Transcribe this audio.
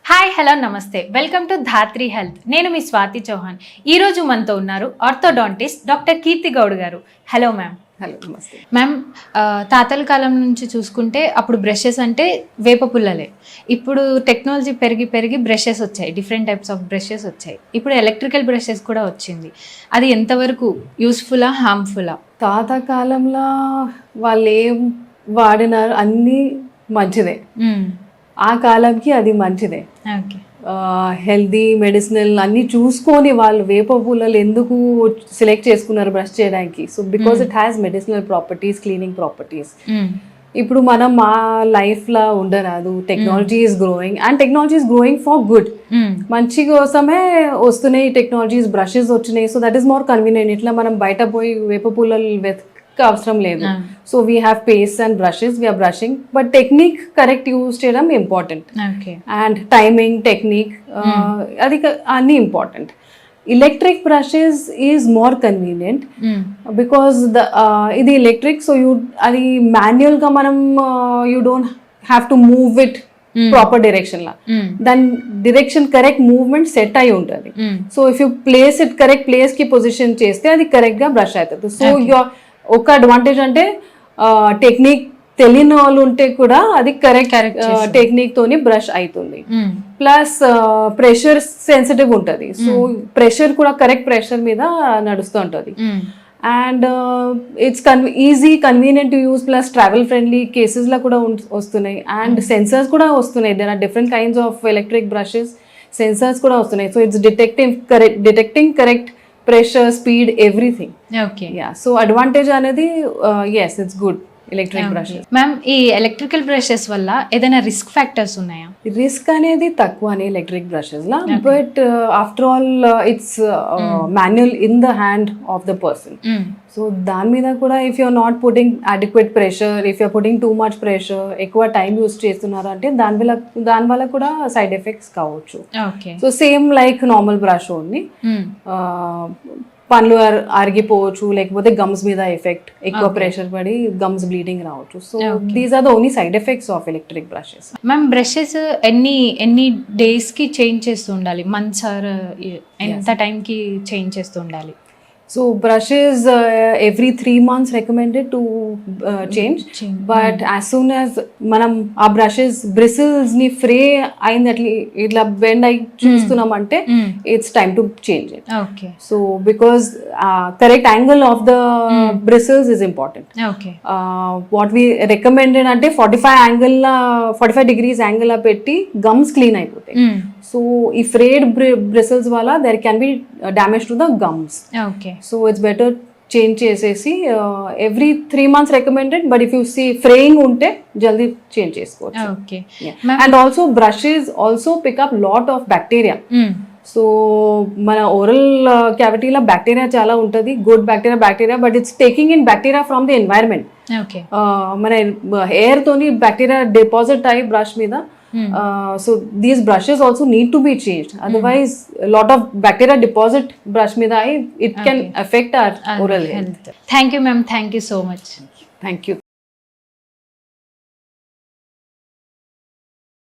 Hi hello నమస్తే welcome to Dhatri health. నేను మీ స్వాతి చౌహాన్. ఈరోజు మనతో ఉన్నారు ఆర్థోడాంటిస్ట్ డాక్టర్ కీర్తి గౌడ్ గారు. Hello ma'am. హలో నమస్తే మ్యామ్. తాతల కాలం నుంచి చూసుకుంటే అప్పుడు బ్రషెస్ అంటే వేప పుల్లలే. ఇప్పుడు టెక్నాలజీ పెరిగి బ్రషెస్ వచ్చాయి, డిఫరెంట్ టైప్స్ ఆఫ్ బ్రషెస్ వచ్చాయి. ఇప్పుడు ఎలక్ట్రికల్ బ్రషెస్ కూడా వచ్చింది. అది ఎంతవరకు యూస్ఫుల్లా హార్మ్ఫుల్లా? తాత కాలంలో వాళ్ళు ఏం వాడినారు అన్నీ మంచిదే. ఆ కాలంకి అది మంచిదే. ఓకే. హెల్దీ మెడిసినల్ అన్నీ చూసుకొని వాళ్ళు వేప పూలలు ఎందుకు సెలెక్ట్ చేసుకున్నారు బ్రష్ చేయడానికి? So because it has medicinal properties, cleaning properties. ఇప్పుడు మనం మా లైఫ్లో ఉండరాదు. Technology is growing and technology is growing for good. మంచి కోసమే వస్తున్నాయి టెక్నాలజీస్, బ్రషెస్ వచ్చినాయి. So that is more convenient. ఇట్లా మనం బయట పోయి వేప పూలలు అవసరం లేదు. So we have paste and brushes, we're brushing. But technique correct use చేయడం ఇంపార్టెంట్. అండ్ టైమింగ్, టెక్నిక్ అది అన్నీ important. Electric brushes is more convenient because ఇది ఎలక్ట్రిక్. సో అది మాన్యువల్గా మనం you don't have to move it proper direction లా. దాని డైరెక్షన్ కరెక్ట్ మూవ్మెంట్ సెట్ అయి ఉంటుంది. So if you place it correct place కి పొజిషన్ చేస్తే అది కరెక్ట్ గా బ్రష్ అవుతుంది. సో ఒక అడ్వాంటేజ్ అంటే టెక్నిక్ తెలియని వాళ్ళు ఉంటే కూడా అది కరెక్ట్ టెక్నిక్ తోని బ్రష్ అవుతుంది. ప్లస్ ప్రెషర్ సెన్సిటివ్ ఉంటుంది. సో ప్రెషర్ కూడా కరెక్ట్ ప్రెషర్ మీద నడుస్తూ ఉంటుంది. And it's easy, convenient to use. Plus travel friendly కేసెస్లో కూడా వస్తున్నాయి. అండ్ సెన్సర్స్ కూడా వస్తున్నాయి. There are different kinds of electric brushes. Sensors కూడా వస్తున్నాయి. So it's detecting correct pressure, speed, everything. Okay. Yeah, so advantage అనేది yes, it's good electric brushes. Ma'am, ఈ electrical brushes వల్ల ఏదైనా రిస్క్ ఫ్యాక్టర్స్ ఉన్నాయా? Risk అనేది తక్కువనే ఎలక్ట్రిక్ బ్రషెస్ లా. But after all it's manual in the hand of the person. So దాని మీద కూడా if you're not putting adequate pressure, if you're putting too much pressure, ఎక్కువ టైం యూస్ చేస్తున్నారు అంటే దాని వల్ల కూడా సైడ్ ఎఫెక్ట్స్ కావచ్చు. So same like normal brush only. పనులు అరిగిపోవచ్చు, లేకపోతే గమ్స్ మీద ఎఫెక్ట్, ఎక్కువ ప్రెషర్ పడి గమ్స్ బ్లీడింగ్ రావచ్చు. So these are the only side effects of electric brushes. Ma'am, brushes ఎన్ని డేస్ కి చేంజ్ చేస్తూ ఉండాలి? మంత్స్ ఆర్ ఎంత టైం కి చేంజ్ చేస్తూ ఉండాలి? So brushes every 3 months recommended to change. But as soon as మనం ఆ brushes bristles ని ఫ్రే అయింది ఇట్లా బెండ్ అయి చూస్తున్నామంటే it's time to change it. Okay. So because correct angle of the bristles is important. Okay. What we recommended అంటే 45 degrees angle లా పెట్టి gums clean అయిపోతాయి. So ఈ frayed bristles వల్ల there can be damage to the gums. Okay. So it's better change చేసేసి every 3 months recommended. But if you see fraying ఉంటే జల్దీ change చేసుకోవచ్చు. Okay. And also brushes also pick up lot of bacteria. So మన oral క్యావిటీలో bacteria చాలా ఉంటుంది, good bacteria. But it's taking in bacteria from the environment. మన air తోని bacteria deposit అయ్యి brush మీద. So these brushes also need to be changed. Otherwise a lot of bacteria deposit brush మీద it can affect our oral health. Thank you ma'am, thank you so much. Thank you.